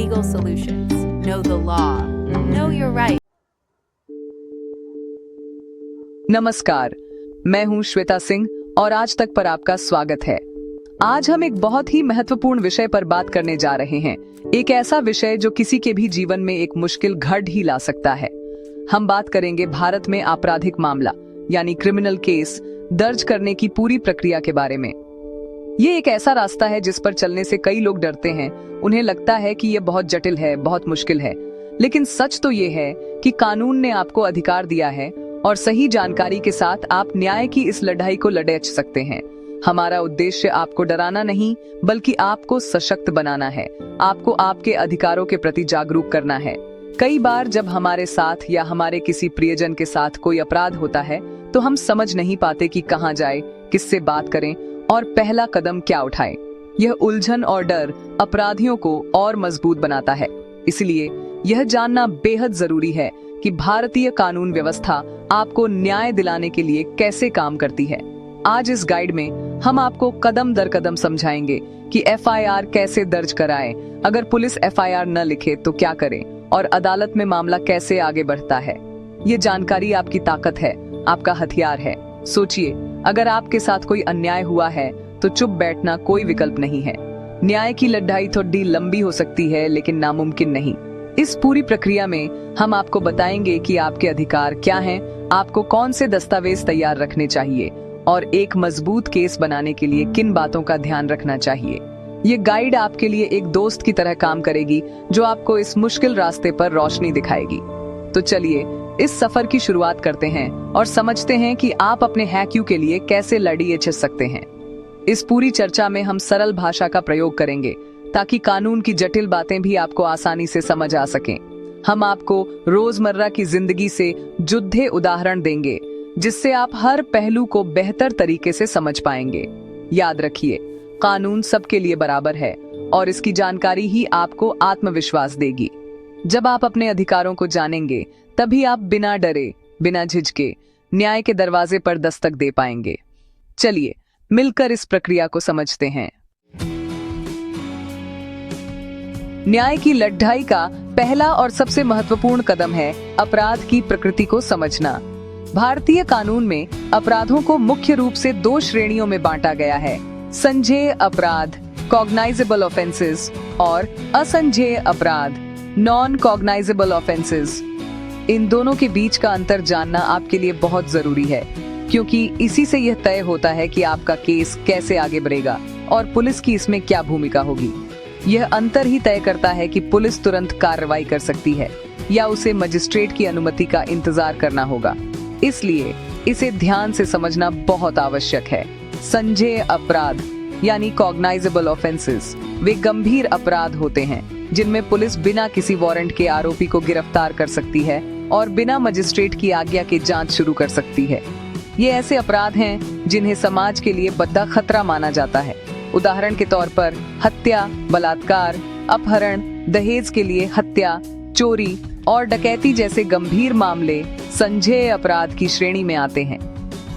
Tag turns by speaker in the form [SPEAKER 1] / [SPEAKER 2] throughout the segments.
[SPEAKER 1] legal solutions. Know the law. Know your rights.
[SPEAKER 2] नमस्कार, मैं हूं श्वेता सिंह और आज तक पर आपका स्वागत है। आज हम एक बहुत ही महत्वपूर्ण विषय पर बात करने जा रहे हैं। एक ऐसा विषय जो किसी के भी जीवन में एक मुश्किल घड़ ही ला सकता है। हम बात करेंगे भारत में आपराधिक मामला यानी क्रिमिनल केस दर्ज करने की पूरी प्रक्रिया के बारे में। ये एक ऐसा रास्ता है जिस पर चलने से कई लोग डरते हैं। उन्हें लगता है कि ये बहुत जटिल है, बहुत मुश्किल है। लेकिन सच तो ये है कि कानून ने आपको अधिकार दिया है और सही जानकारी के साथ आप न्याय की इस लड़ाई को लड़ सकते हैं। हमारा उद्देश्य आपको डराना नहीं, बल्कि आपको सशक्त बनाना है। आपको आपके अधिकारों के प्रति जागरूक करना है। कई बार जब हमारे साथ या हमारे किसी प्रियजन के साथ कोई अपराध होता है तो हम समझ नहीं पाते कि कहां जाए, किससे बात करें और पहला कदम क्या उठाएं। यह उलझन और डर अपराधियों को और मजबूत बनाता है। इसलिए यह जानना बेहद जरूरी है कि भारतीय कानून व्यवस्था आपको न्याय दिलाने के लिए कैसे काम करती है। आज इस गाइड में हम आपको कदम दर कदम समझाएंगे कि एफआईआर कैसे दर्ज कराएं, अगर पुलिस एफआईआर न लिखे तो क्या करें और अदालत में मामला कैसे आगे बढ़ता है। ये जानकारी आपकी ताकत है, आपका हथियार है। सोचिए, अगर आपके साथ कोई अन्याय हुआ है तो चुप बैठना कोई विकल्प नहीं है। न्याय की लड़ाई थोड़ी लंबी हो सकती है लेकिन नामुमकिन नहीं। इस पूरी प्रक्रिया में हम आपको बताएंगे कि आपके अधिकार क्या हैं, आपको कौन से दस्तावेज तैयार रखने चाहिए और एक मजबूत केस बनाने के लिए किन बातों का ध्यान रखना चाहिए। ये गाइड आपके लिए एक दोस्त की तरह काम करेगी जो आपको इस मुश्किल रास्ते पर रोशनी दिखाएगी। तो चलिए इस सफर की शुरुआत करते हैं और समझते हैं कि आप अपने हैक्यू के लिए कैसे लड़िए छिड़ सकते हैं। इस पूरी चर्चा में हम सरल भाषा का प्रयोग करेंगे ताकि कानून की जटिल बातें भी आपको आसानी से समझ आ सकें। हम आपको रोजमर्रा की जिंदगी से जुड़े उदाहरण देंगे जिससे आप हर पहलू को बेहतर तरीके से समझ पाएंगे। याद रखिए, कानून सबके लिए बराबर है और इसकी जानकारी ही आपको आत्मविश्वास देगी। जब आप अपने अधिकारों को जानेंगे तभी आप बिना डरे, बिना झिझके न्याय के दरवाजे पर दस्तक दे पाएंगे। चलिए मिलकर इस प्रक्रिया को समझते हैं। न्याय की लड़ाई का पहला और सबसे महत्वपूर्ण कदम है अपराध की प्रकृति को समझना। भारतीय कानून में अपराधों को मुख्य रूप से दो श्रेणियों में बांटा गया है: संज्ञेय अपराध कॉग्नाइजेबल ऑफेंसेस और असंज्ञेय अपराध नॉन कॉग्नाइजेबल ऑफेंसेस। इन दोनों के बीच का अंतर जानना आपके लिए बहुत जरूरी है, क्योंकि इसी से यह तय होता है कि आपका केस कैसे आगे बढ़ेगा और पुलिस की इसमें क्या भूमिका होगी। यह अंतर ही तय करता है कि पुलिस तुरंत कार्रवाई कर सकती है या उसे मजिस्ट्रेट की अनुमति का इंतजार करना होगा। इसलिए इसे ध्यान से समझना बहुत आवश्यक है। संज्ञेय अपराध यानी कॉग्नाइजेबल ऑफेंसेस वे गंभीर अपराध होते हैं जिनमें पुलिस बिना किसी वारंट के आरोपी को गिरफ्तार कर सकती है और बिना मजिस्ट्रेट की आज्ञा के जांच शुरू कर सकती है। ये ऐसे अपराध हैं जिन्हें समाज के लिए बड़ा खतरा माना जाता है। उदाहरण के तौर पर हत्या, बलात्कार, अपहरण, दहेज के लिए हत्या, चोरी और डकैती जैसे गंभीर मामले संज्ञेय अपराध की श्रेणी में आते हैं।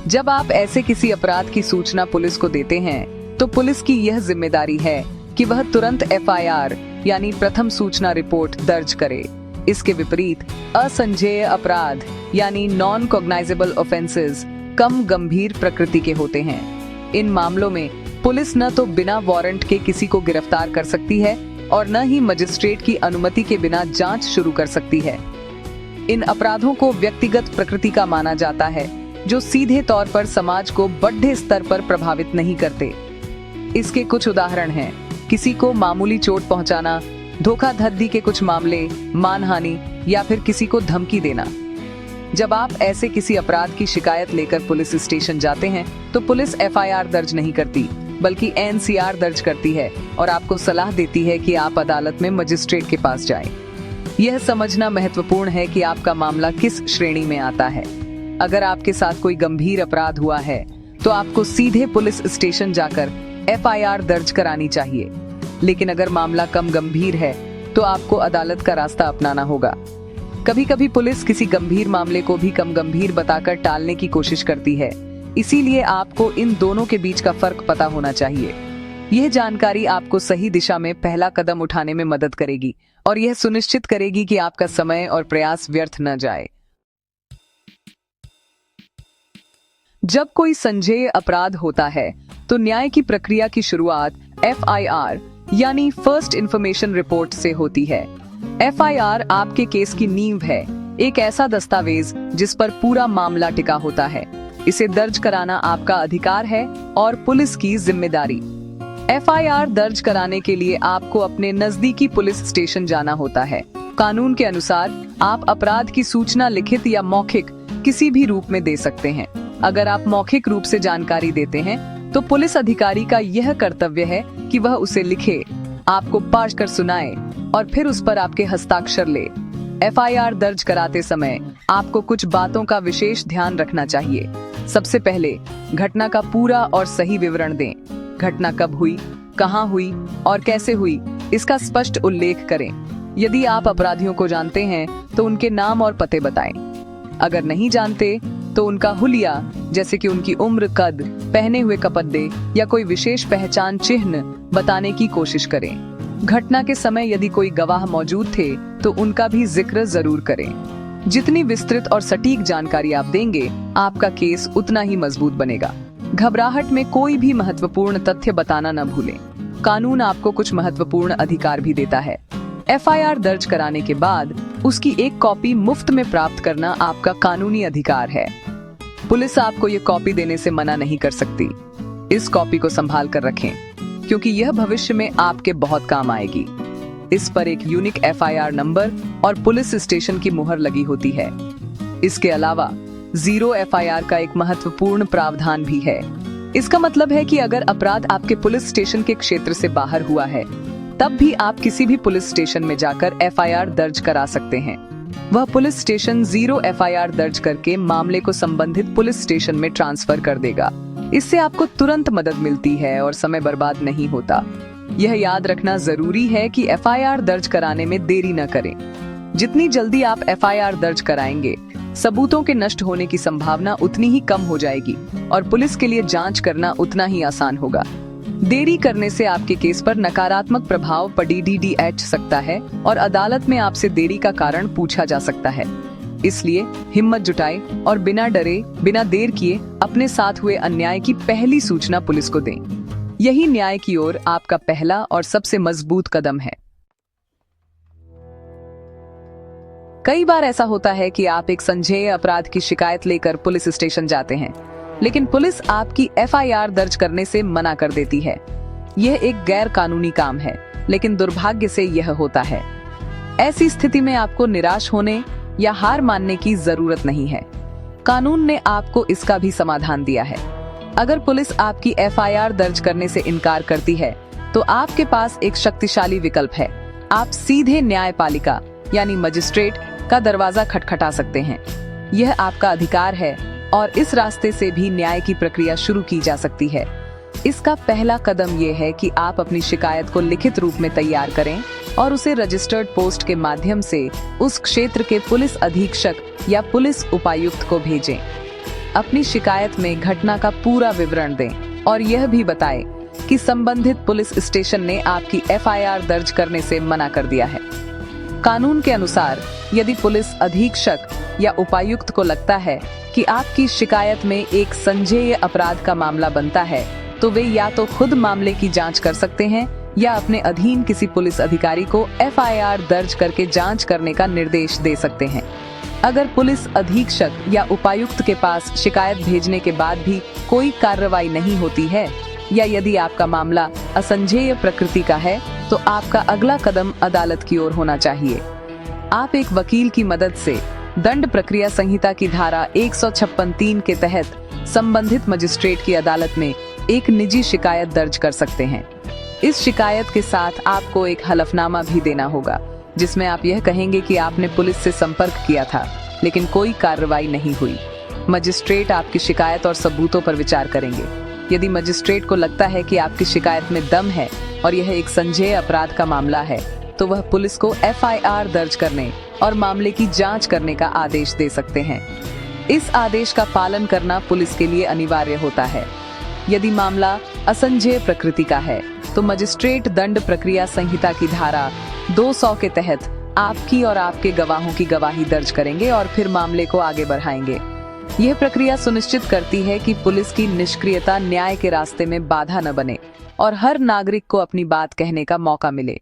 [SPEAKER 2] जब आप ऐसे किसी अपराध की सूचना पुलिस को देते हैं तो पुलिस की यह जिम्मेदारी है कि वह तुरंत एफआईआर यानी प्रथम सूचना रिपोर्ट दर्ज करे। इसके विपरीत असंज्ञेय अपराध यानी नॉन कॉग्नाइजेबल ऑफेंसेस कम गंभीर प्रकृति के होते हैं। इन मामलों में पुलिस न तो बिना वारंट के किसी को गिरफ्तार कर सकती है और न ही मजिस्ट्रेट की अनुमति के बिना जांच शुरू कर सकती है। इन अपराधों को व्यक्तिगत प्रकृति का माना जाता है, जो सीधे तौर पर समाज को बड़े स्तर पर प्रभावित नहीं करते। इसके कुछ उदाहरण हैं: किसी को मामूली चोट पहुंचाना, धोखाधड़ी के कुछ मामले, मानहानि या फिर किसी को धमकी देना। जब आप ऐसे किसी अपराध की शिकायत लेकर पुलिस स्टेशन जाते हैं तो पुलिस एफआईआर दर्ज नहीं करती, बल्कि एनसीआर दर्ज करती है और आपको सलाह देती है कि आप अदालत में मजिस्ट्रेट के पास जाएं। यह समझना महत्वपूर्ण है कि आपका मामला किस श्रेणी में आता है। अगर आपके साथ कोई गंभीर अपराध हुआ है तो आपको सीधे पुलिस स्टेशन जाकर एफआईआर दर्ज करानी चाहिए। लेकिन अगर मामला कम गंभीर है तो आपको अदालत का रास्ता अपनाना होगा। कभी कभी पुलिस किसी गंभीर मामले को भी कम गंभीर बताकर टालने की कोशिश करती है, इसीलिए आपको इन दोनों के बीच का फर्क पता होना चाहिए। यह जानकारी आपको सही दिशा में पहला कदम उठाने में मदद करेगी और यह सुनिश्चित करेगी कि आपका समय और प्रयास व्यर्थ न जाए। जब कोई संज्ञेय अपराध होता है तो न्याय की प्रक्रिया की शुरुआत FIR यानी फर्स्ट इंफॉर्मेशन रिपोर्ट से होती है। FIR आपके केस की नींव है, एक ऐसा दस्तावेज जिस पर पूरा मामला टिका होता है। इसे दर्ज कराना आपका अधिकार है और पुलिस की जिम्मेदारी। FIR दर्ज कराने के लिए आपको अपने नजदीकी पुलिस स्टेशन जाना होता है। कानून के अनुसार आप अपराध की सूचना लिखित या मौखिक किसी भी रूप में दे सकते हैं। अगर आप मौखिक रूप से जानकारी देते हैं तो पुलिस अधिकारी का यह कर्तव्य है कि वह उसे लिखे, आपको पढ़ कर सुनाए और फिर उस पर आपके हस्ताक्षर ले। FIR दर्ज कराते समय आपको कुछ बातों का विशेष ध्यान रखना चाहिए। सबसे पहले घटना का पूरा और सही विवरण दें। घटना कब हुई, कहां हुई और कैसे हुई, इसका स्पष्ट उल्लेख करें। यदि आप अपराधियों को जानते हैं तो उनके नाम और पते बताएं। अगर नहीं जानते तो उनका हुलिया, जैसे कि उनकी उम्र, कद, पहने हुए कपड़े या कोई विशेष पहचान चिन्ह बताने की कोशिश करें। घटना के समय यदि कोई गवाह मौजूद थे तो उनका भी जिक्र जरूर करें। जितनी विस्तृत और सटीक जानकारी आप देंगे, आपका केस उतना ही मजबूत बनेगा। घबराहट में कोई भी महत्वपूर्ण तथ्य बताना न भूलें। कानून आपको कुछ महत्वपूर्ण अधिकार भी देता है। FIR दर्ज कराने के बाद उसकी एक कॉपी मुफ्त में प्राप्त करना आपका कानूनी अधिकार है। पुलिस आपको ये कॉपी देने से मना नहीं कर सकती। इस कॉपी को संभाल कर रखें, क्योंकि यह भविष्य में आपके बहुत काम आएगी। इस पर एक यूनिक FIR नंबर और पुलिस स्टेशन की मुहर लगी होती है। इसके अलावा 0 FIR का एक महत्वपूर्ण प्रावधान भी है। इसका मतलब है कि अगर अपराध आपके पुलिस स्टेशन के क्षेत्र से बाहर हुआ है, तब भी आप किसी भी पुलिस स्टेशन में जाकर FIR दर्ज करा सकते हैं। वह पुलिस स्टेशन 0 FIR दर्ज करके मामले को संबंधित पुलिस स्टेशन में ट्रांसफर कर देगा। इससे आपको तुरंत मदद मिलती है और समय बर्बाद नहीं होता। यह याद रखना जरूरी है कि FIR दर्ज कराने में देरी न करें। जितनी जल्दी आप FIR दर्ज कराएंगे, सबूतों के नष्ट होने की संभावना उतनी ही कम हो जाएगी और पुलिस के लिए जांच करना उतना ही आसान होगा। देरी करने से आपके केस पर नकारात्मक प्रभाव पड़ सकता है और अदालत में आपसे देरी का कारण पूछा जा सकता है। इसलिए हिम्मत जुटाएं और बिना डरे, बिना देर किए अपने साथ हुए अन्याय की पहली सूचना पुलिस को दें। यही न्याय की ओर आपका पहला और सबसे मजबूत कदम है। कई बार ऐसा होता है कि आप एक संज्ञेय अपराध की शिकायत लेकर पुलिस स्टेशन जाते हैं, लेकिन पुलिस आपकी FIR दर्ज करने से मना कर देती है। यह एक गैर कानूनी काम है, लेकिन दुर्भाग्य से यह होता है। ऐसी स्थिति में आपको निराश होने या हार मानने की जरूरत नहीं है। कानून ने आपको इसका भी समाधान दिया है। अगर पुलिस आपकी FIR दर्ज करने से इनकार करती है, तो आपके पास एक शक्तिशाली विकल्प है। आप सीधे न्यायपालिका यानी मजिस्ट्रेट का दरवाजा खटखटा सकते हैं। यह आपका अधिकार है और इस रास्ते से भी न्याय की प्रक्रिया शुरू की जा सकती है। इसका पहला कदम यह है कि आप अपनी शिकायत को लिखित रूप में तैयार करें और उसे रजिस्टर्ड पोस्ट के माध्यम से उस क्षेत्र के पुलिस अधीक्षक या पुलिस उपायुक्त को भेजें। अपनी शिकायत में घटना का पूरा विवरण दें और यह भी बताएं कि संबंधित पुलिस स्टेशन ने आपकी FIR दर्ज करने से मना कर दिया है। कानून के अनुसार यदि पुलिस अधीक्षक या उपायुक्त को लगता है कि आपकी शिकायत में एक संज्ञेय अपराध का मामला बनता है, तो वे या तो खुद मामले की जांच कर सकते हैं या अपने अधीन किसी पुलिस अधिकारी को FIR दर्ज करके जांच करने का निर्देश दे सकते हैं। अगर पुलिस अधीक्षक या उपायुक्त के पास शिकायत भेजने के बाद भी कोई कार्रवाई नहीं होती है या यदि आपका मामला असंज्ञेय प्रकृति का है, तो आपका अगला कदम अदालत की ओर होना चाहिए। आप एक वकील की मदद से दंड प्रक्रिया संहिता की धारा 156(3) के तहत संबंधित मजिस्ट्रेट की अदालत में एक निजी शिकायत दर्ज कर सकते हैं। इस शिकायत के साथ आपको एक हलफनामा भी देना होगा, जिसमें आप यह कहेंगे कि आपने पुलिस से संपर्क किया था, लेकिन कोई कार्रवाई नहीं हुई। मजिस्ट्रेट आपकी शिकायत और सबूतों पर विचार करेंगे। यदि मजिस्ट्रेट को लगता है कि आपकी शिकायत में दम है और यह एक संज्ञेय अपराध का मामला है, तो वह पुलिस को FIR दर्ज करने और मामले की जांच करने का आदेश दे सकते हैं। इस आदेश का पालन करना पुलिस के लिए अनिवार्य होता है। यदि मामला असंज्ञेय प्रकृति का है तो मजिस्ट्रेट दंड प्रक्रिया संहिता की धारा 200 के तहत आपकी और आपके गवाहों की गवाही दर्ज करेंगे और फिर मामले को आगे बढ़ाएंगे। यह प्रक्रिया सुनिश्चित करती है कि पुलिस की निष्क्रियता न्याय के रास्ते में बाधा न बने और हर नागरिक को अपनी बात कहने का मौका मिले।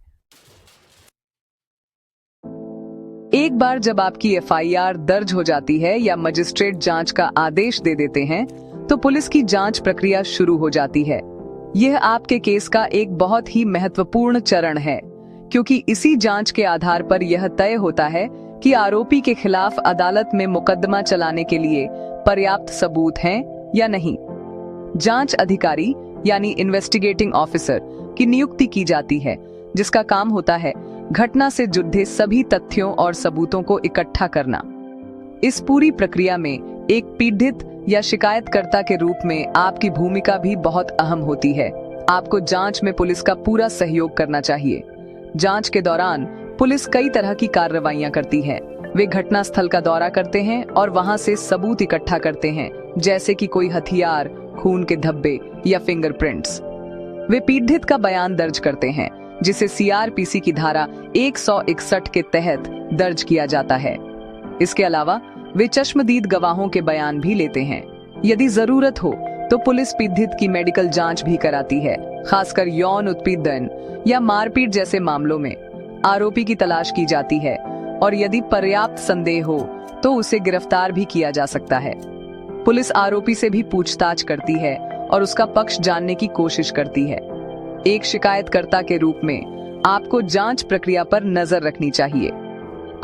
[SPEAKER 2] एक बार जब आपकी एफआईआर दर्ज हो जाती है या मजिस्ट्रेट जांच का आदेश दे देते हैं, तो पुलिस की जांच प्रक्रिया शुरू हो जाती है। यह आपके केस का एक बहुत ही महत्वपूर्ण चरण है, क्योंकि इसी जांच के आधार पर यह तय होता है कि आरोपी के खिलाफ अदालत में मुकदमा चलाने के लिए पर्याप्त सबूत हैं या नहीं। जांच अधिकारी यानी इन्वेस्टिगेटिंग ऑफिसर की नियुक्ति की जाती है, जिसका काम होता है घटना से जुड़े सभी तथ्यों और सबूतों को इकट्ठा करना। इस पूरी प्रक्रिया में एक पीड़ित या शिकायतकर्ता के रूप में आपकी भूमिका भी बहुत अहम होती है। आपको जांच में पुलिस का पूरा सहयोग करना चाहिए। जांच के दौरान पुलिस कई तरह की कार्रवाइयां करती है। वे घटना स्थल का दौरा करते हैं और वहां से सबूत इकट्ठा करते हैं, जैसे कि कोई हथियार, खून के धब्बे या फिंगरप्रिंट्स। वे पीड़ित का बयान दर्ज करते हैं, जिसे सीआरपीसी की धारा 161 के तहत दर्ज किया जाता है। इसके अलावा वे चश्मदीद गवाहों के बयान भी लेते हैं। यदि जरूरत हो तो पुलिस पीड़ित की मेडिकल जांच भी कराती है, खासकर यौन उत्पीड़न या मारपीट जैसे मामलों में। आरोपी की तलाश की जाती है और यदि पर्याप्त संदेह हो तो उसे गिरफ्तार भी किया जा सकता है। पुलिस आरोपी से भी पूछताछ करती है और उसका पक्ष जानने की कोशिश करती है। एक शिकायतकर्ता के रूप में आपको जांच प्रक्रिया पर नजर रखनी चाहिए।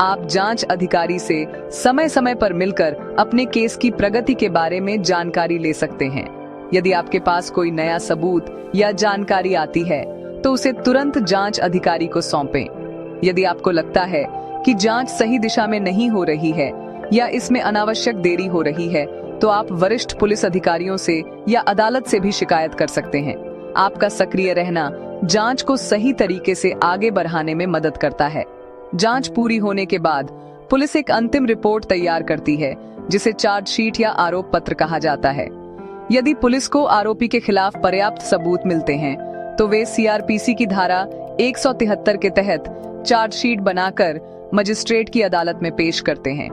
[SPEAKER 2] आप जांच अधिकारी से समय समय पर मिलकर अपने केस की प्रगति के बारे में जानकारी ले सकते हैं। यदि आपके पास कोई नया सबूत या जानकारी आती है तो उसे तुरंत जांच अधिकारी को सौंपें। यदि आपको लगता है कि जांच सही दिशा में नहीं हो रही है या इसमें अनावश्यक देरी हो रही है, तो आप वरिष्ठ पुलिस अधिकारियों से या अदालत से भी शिकायत कर सकते हैं। आपका सक्रिय रहना जांच को सही तरीके से आगे बढ़ाने में मदद करता है। जांच पूरी होने के बाद पुलिस एक अंतिम रिपोर्ट तैयार करती है, जिसे चार्जशीट या आरोप पत्र कहा जाता है। यदि पुलिस को आरोपी के खिलाफ पर्याप्त सबूत मिलते हैं तो वे सीआरपीसी की धारा 173 के तहत चार्जशीट बनाकर मजिस्ट्रेट की अदालत में पेश करते हैं।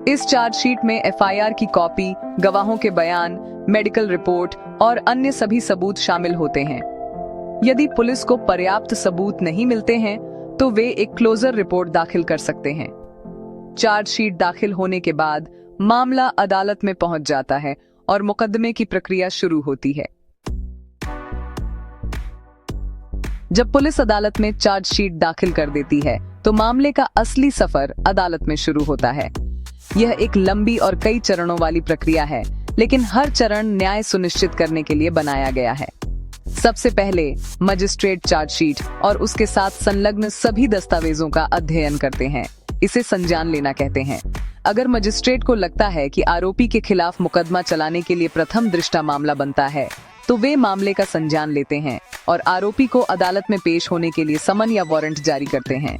[SPEAKER 2] इस चार्जशीट में एफआईआर की कॉपी, गवाहों के बयान, मेडिकल रिपोर्ट और अन्य सभी सबूत शामिल होते हैं। यदि पुलिस को पर्याप्त सबूत नहीं मिलते हैं तो वे एक क्लोजर रिपोर्ट दाखिल कर सकते हैं। चार्जशीट दाखिल होने के बाद मामला अदालत में पहुंच जाता है और मुकदमे की प्रक्रिया शुरू होती है। जब पुलिस अदालत में चार्जशीट दाखिल कर देती है तो मामले का असली सफर अदालत में शुरू होता है। यह एक लंबी और कई चरणों वाली प्रक्रिया है, लेकिन हर चरण न्याय सुनिश्चित करने के लिए बनाया गया है। सबसे पहले मजिस्ट्रेट चार्जशीट और उसके साथ संलग्न सभी दस्तावेजों का अध्ययन करते हैं। इसे संज्ञान लेना कहते हैं। अगर मजिस्ट्रेट को लगता है कि आरोपी के खिलाफ मुकदमा चलाने के लिए प्रथम दृष्टा मामला बनता है, तो वे मामले का संज्ञान लेते हैं और आरोपी को अदालत में पेश होने के लिए समन या वारंट जारी करते हैं।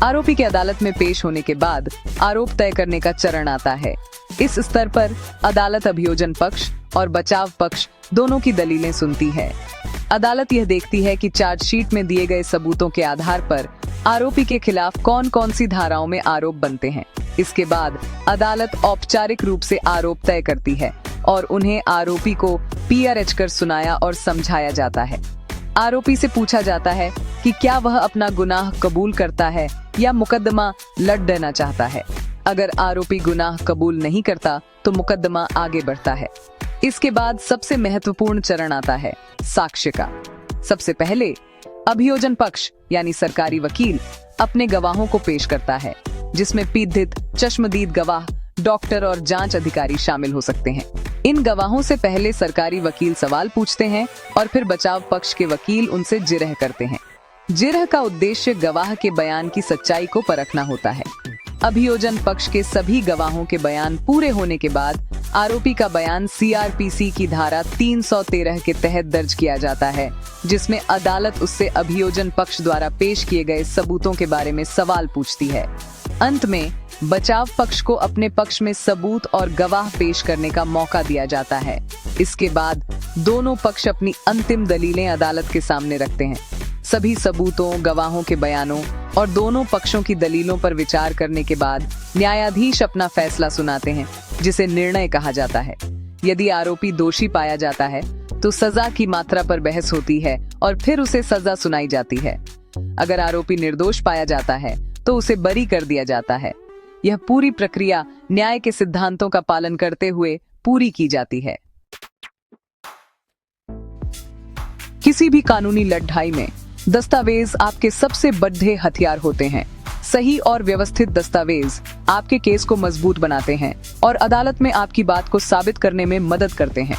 [SPEAKER 2] आरोपी के अदालत में पेश होने के बाद आरोप तय करने का चरण आता है। इस स्तर पर अदालत अभियोजन पक्ष और बचाव पक्ष दोनों की दलीलें सुनती है। अदालत यह देखती है कि चार्जशीट में दिए गए सबूतों के आधार पर आरोपी के खिलाफ कौन कौन सी धाराओं में आरोप बनते हैं। इसके बाद अदालत औपचारिक रूप से आरोप तय करती है और उन्हें आरोपी को पीआरएच कर सुनाया और समझाया जाता है। आरोपी से पूछा जाता है कि क्या वह अपना गुनाह कबूल करता है या मुकदमा लड़ देना चाहता है। अगर आरोपी गुनाह कबूल नहीं करता तो मुकदमा आगे बढ़ता है। इसके बाद सबसे महत्वपूर्ण चरण आता है साक्ष्य का। सबसे पहले अभियोजन पक्ष यानी सरकारी वकील अपने गवाहों को पेश करता है, जिसमें पीड़ित, चश्मदीद गवाह, डॉक्टर और जांच अधिकारी शामिल हो सकते हैं। इन गवाहों से पहले सरकारी वकील सवाल पूछते हैं और फिर बचाव पक्ष के वकील उनसे जिरह करते हैं। जिरह का उद्देश्य गवाह के बयान की सच्चाई को परखना होता है। अभियोजन पक्ष के सभी गवाहों के बयान पूरे होने के बाद आरोपी का बयान सीआरपीसी की धारा 313 के तहत दर्ज किया जाता है, जिसमें अदालत उससे अभियोजन पक्ष द्वारा पेश किए गए सबूतों के बारे में सवाल पूछती है। अंत में बचाव पक्ष को अपने पक्ष में सबूत और गवाह पेश करने का मौका दिया जाता है। इसके बाद दोनों पक्ष अपनी अंतिम दलीलें अदालत के सामने रखते हैं। सभी सबूतों, गवाहों के बयानों और दोनों पक्षों की दलीलों पर विचार करने के बाद न्यायाधीश अपना फैसला सुनाते हैं, जिसे निर्णय कहा जाता है। यदि आरोपी दोषी पाया जाता है तो सजा की मात्रा पर बहस होती है और फिर उसे सजा सुनाई जाती है। अगर आरोपी निर्दोष पाया जाता है तो उसे बरी कर दिया जाता है। यह पूरी प्रक्रिया न्याय के सिद्धांतों का पालन करते हुए पूरी की जाती है। किसी भी कानूनी लड़ाई में दस्तावेज आपके सबसे बड़े हथियार होते हैं। सही और व्यवस्थित दस्तावेज आपके केस को मजबूत बनाते हैं और अदालत में आपकी बात को साबित करने में मदद करते हैं।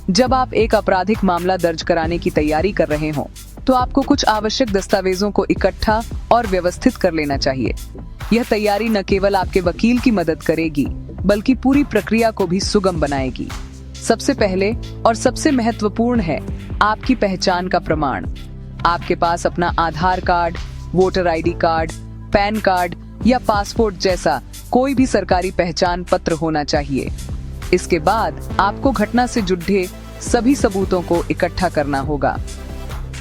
[SPEAKER 2] जब आप एक आपराधिक मामला दर्ज कराने की तैयारी कर रहे हों, तो आपको कुछ आवश्यक दस्तावेजों को इकट्ठा और व्यवस्थित कर लेना चाहिए। यह तैयारी न केवल आपके वकील की मदद करेगी, बल्कि पूरी प्रक्रिया को भी सुगम बनाएगी। सबसे पहले और सबसे महत्वपूर्ण है आपकी पहचान का प्रमाण। आपके पास अपना Aadhaar card, voter ID card, PAN card या पासपोर्ट जैसा कोई भी सरकारी पहचान पत्र होना चाहिए। इसके बाद आपको घटना से जुड़े सभी सबूतों को इकट्ठा करना होगा।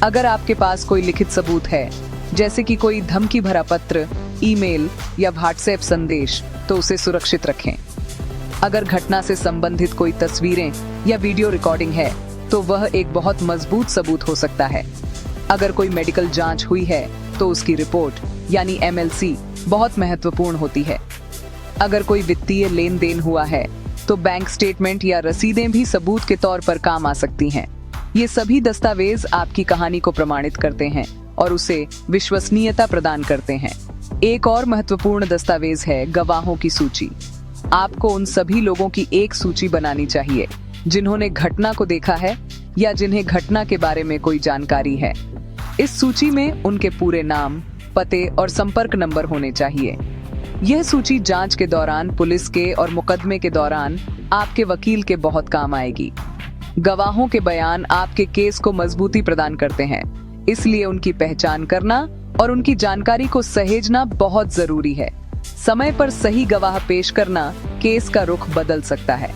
[SPEAKER 2] अगर आपके पास कोई लिखित सबूत है, जैसे कि कोई धमकी भरा पत्र, ईमेल या व्हाट्सएप संदेश, तो उसे सुरक्षित रखें। अगर घटना से संबंधित कोई तस्वीरें या वीडियो रिकॉर्डिंग है, तो वह एक बहुत मजबूत सबूत हो सकता है। अगर कोई मेडिकल जांच हुई है तो उसकी रिपोर्ट यानी MLC बहुत महत्वपूर्ण होती है। अगर कोई वित्तीय लेन देन हुआ है तो बैंक स्टेटमेंट या रसीदें भी सबूत के तौर पर काम आ सकती हैं। ये सभी दस्तावेज आपकी कहानी को प्रमाणित करते हैं और उसे विश्वसनीयता प्रदान करते हैं। एक और महत्वपूर्ण दस्तावेज है गवाहों की सूची। आपको उन सभी लोगों की एक सूची बनानी चाहिए जिन्होंने घटना को देखा है या जिन्हें घटना के बारे में कोई जानकारी है। इस सूची में उनके पूरे नाम, पते और संपर्क नंबर होने चाहिए। यह सूची जांच के दौरान, पुलिस के और मुकदमे के दौरान आपके वकील के बहुत काम आएगी। गवाहों के बयान आपके केस को मजबूती प्रदान करते हैं, इसलिए उनकी पहचान करना और उनकी जानकारी को सहेजना बहुत जरूरी है। समय पर सही गवाह पेश करना केस का रुख बदल सकता है।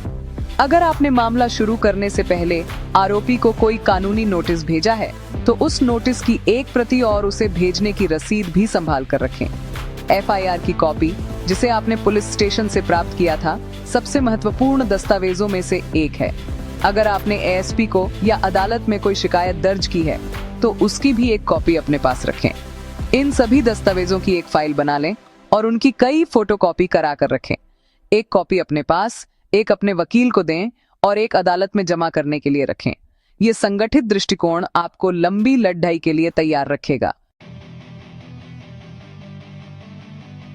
[SPEAKER 2] अगर आपने मामला शुरू करने से पहले आरोपी को कोई कानूनी नोटिस भेजा है, तो उस नोटिस की एक प्रति और उसे भेजने की रसीद भी संभाल कर रखें। FIR की कॉपी, जिसे आपने पुलिस स्टेशन से प्राप्त किया था, सबसे महत्वपूर्ण दस्तावेजों में से एक है। अगर आपने ASP को या अदालत में कोई शिकायत दर्ज की है, तो उसकी भी एक कॉपी अपने पास रखें। इन सभी दस्तावेजों की एक फाइल बना लें और उनकी कई फोटोकॉपी करा कर रखें। एक कॉपी अपने पास, एक अपने वकील को दें और एक अदालत में जमा करने के लिए रखें। ये संगठित दृष्टिकोण आपको लंबी लड़ाई के लिए तैयार रखेगा।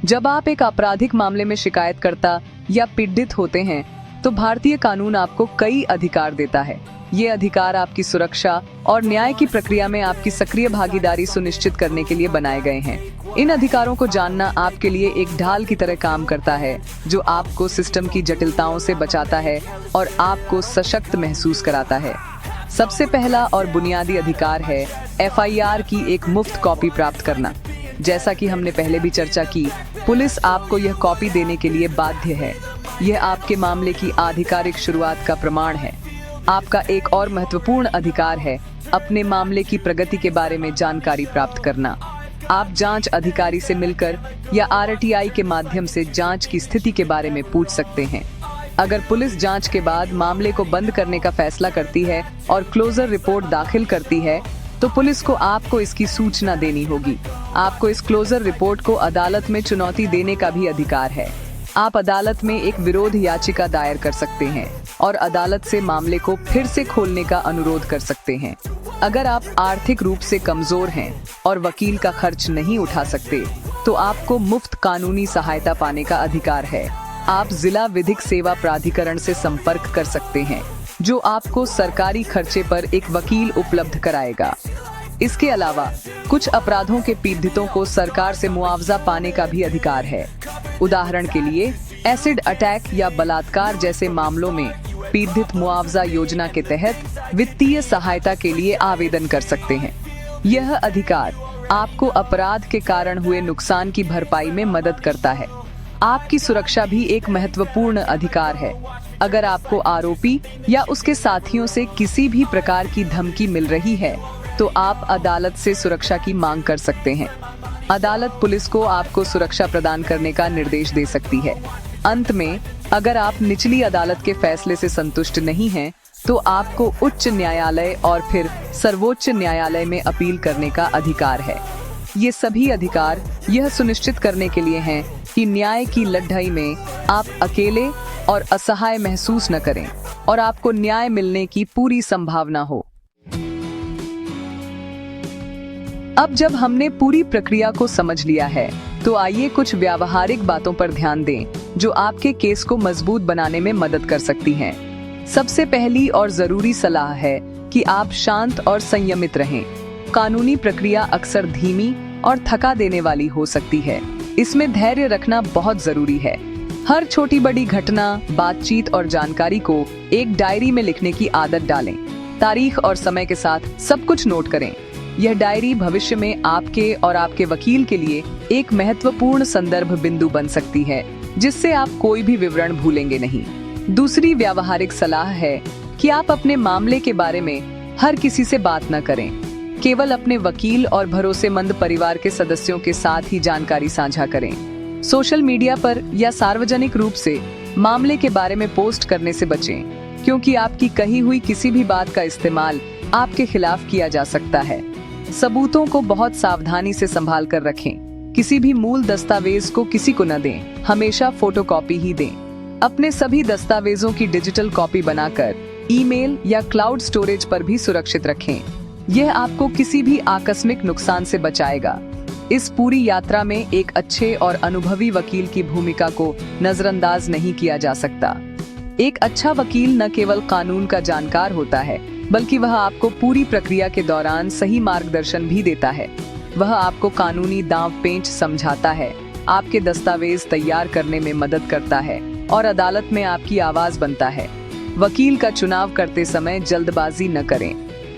[SPEAKER 2] जब आप एक आपराधिक मामले में शिकायतकर्ता या पीड़ित होते हैं, तो भारतीय कानून आपको कई अधिकार देता है। ये अधिकार आपकी सुरक्षा और न्याय की प्रक्रिया में आपकी सक्रिय भागीदारी सुनिश्चित करने के लिए बनाए गए हैं। इन अधिकारों को जानना आपके लिए एक ढाल की तरह काम करता है, जो आपको सिस्टम की जटिलताओं से बचाता है और आपको सशक्त महसूस कराता है। सबसे पहला और बुनियादी अधिकार है FIR की एक मुफ्त कॉपी प्राप्त करना। जैसा कि हमने पहले भी चर्चा की, पुलिस आपको यह कॉपी देने के लिए बाध्य है। यह आपके मामले की आधिकारिक शुरुआत का प्रमाण है। आपका एक और महत्वपूर्ण अधिकार है अपने मामले की प्रगति के बारे में जानकारी प्राप्त करना। आप जांच अधिकारी से मिलकर या RTI के माध्यम से जांच की स्थिति के बारे में पूछ सकते हैं। अगर पुलिस जांच के बाद मामले को बंद करने का फैसला करती है और क्लोजर रिपोर्ट दाखिल करती है, तो पुलिस को आपको इसकी सूचना देनी होगी। आपको इस क्लोजर रिपोर्ट को अदालत में चुनौती देने का भी अधिकार है। आप अदालत में एक विरोध याचिका दायर कर सकते हैं और अदालत से मामले को फिर से खोलने का अनुरोध कर सकते हैं। अगर आप आर्थिक रूप से कमजोर हैं और वकील का खर्च नहीं उठा सकते, तो आपको मुफ्त कानूनी सहायता पाने का अधिकार है। आप जिला विधिक सेवा प्राधिकरण से संपर्क कर सकते हैं, जो आपको सरकारी खर्चे पर एक वकील उपलब्ध कराएगा। इसके अलावा कुछ अपराधों के पीड़ितों को सरकार से मुआवजा पाने का भी अधिकार है। उदाहरण के लिए, एसिड अटैक या बलात्कार जैसे मामलों में पीड़ित मुआवजा योजना के तहत वित्तीय सहायता के लिए आवेदन कर सकते हैं। यह अधिकार आपको अपराध के कारण हुए नुकसान की भरपाई में मदद करता है। आपकी सुरक्षा भी एक महत्वपूर्ण अधिकार है। अगर आपको आरोपी या उसके साथियों से किसी भी प्रकार की धमकी मिल रही है, तो आप अदालत से सुरक्षा की मांग कर सकते हैं। अदालत पुलिस को आपको सुरक्षा प्रदान करने का निर्देश दे सकती है। अंत में, अगर आप निचली अदालत के फैसले से संतुष्ट नहीं हैं, तो आपको उच्च न्यायालय और फिर सर्वोच्च न्यायालय में अपील करने का अधिकार है। ये सभी अधिकार यह सुनिश्चित करने के लिए हैं कि न्याय की लड़ाई में आप अकेले और असहाय महसूस न करें और आपको न्याय मिलने की पूरी संभावना हो। अब जब हमने पूरी प्रक्रिया को समझ लिया है, तो आइए कुछ व्यावहारिक बातों पर ध्यान दें जो आपके केस को मजबूत बनाने में मदद कर सकती हैं। सबसे पहली और जरूरी सलाह है कि आप शांत और संयमित रहें। कानूनी प्रक्रिया अक्सर धीमी और थका देने वाली हो सकती है। इसमें धैर्य रखना बहुत जरूरी है। हर छोटी बड़ी घटना, बातचीत और जानकारी को एक डायरी में लिखने की आदत डालें। तारीख और समय के साथ सब कुछ नोट करें। यह डायरी भविष्य में आपके और आपके वकील के लिए एक महत्वपूर्ण संदर्भ बिंदु बन सकती है, जिससे आप कोई भी विवरण भूलेंगे नहीं। दूसरी व्यावहारिक सलाह है कि आप अपने मामले के बारे में हर किसी से बात न करें। केवल अपने वकील और भरोसेमंद परिवार के सदस्यों के साथ ही जानकारी साझा करें। सोशल मीडिया पर या सार्वजनिक रूप से मामले के बारे में पोस्ट करने से बचें, क्योंकि आपकी कही हुई किसी भी बात का इस्तेमाल आपके खिलाफ किया जा सकता है। सबूतों को बहुत सावधानी से संभाल कर रखें। किसी भी मूल दस्तावेज को किसी को न दें। हमेशा फोटोकॉपी ही दें। अपने सभी दस्तावेजों की डिजिटल कॉपी बनाकर ईमेल या क्लाउड स्टोरेज पर भी सुरक्षित रखें। यह आपको किसी भी आकस्मिक नुकसान से बचाएगा। इस पूरी यात्रा में एक अच्छे और अनुभवी वकील की भूमिका को नजरअंदाज नहीं किया जा सकता। एक अच्छा वकील न केवल कानून का जानकार होता है, बल्कि वह आपको पूरी प्रक्रिया के दौरान सही मार्गदर्शन भी देता है। वह आपको कानूनी दांव पेंच समझाता है, आपके दस्तावेज तैयार करने में मदद करता है और अदालत में आपकी आवाज बनता है। वकील का चुनाव करते समय जल्दबाजी न करें।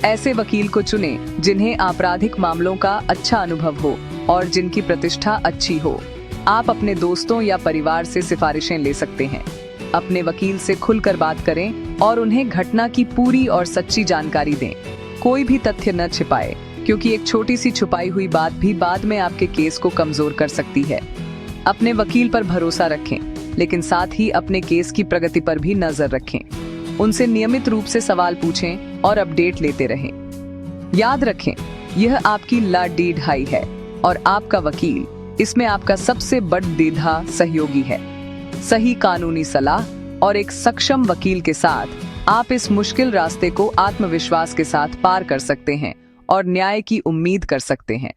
[SPEAKER 2] ऐसे वकील को चुनें जिन्हें आपराधिक मामलों का अच्छा अनुभव हो और जिनकी प्रतिष्ठा अच्छी हो। आप अपने दोस्तों या परिवार से सिफारिशें ले सकते हैं। अपने वकील से खुलकर बात करें और उन्हें घटना की पूरी और सच्ची जानकारी दें। कोई भी तथ्य न छिपाए, क्योंकि एक छोटी सी छुपाई हुई बात भी बाद में आपके केस को कमजोर कर सकती है। अपने वकील पर भरोसा रखें, लेकिन साथ ही अपने केस की प्रगति पर भी नजर रखें। उनसे नियमित रूप से सवाल पूछें और अपडेट लेते रहें। याद रखें, यह आपकी लाडीढाई है और आपका वकील इसमें आपका सबसे बड़ा सहयोगी है। सही कानूनी सलाह और एक सक्षम वकील के साथ आप इस मुश्किल रास्ते को आत्मविश्वास के साथ पार कर सकते हैं और न्याय की उम्मीद कर सकते हैं।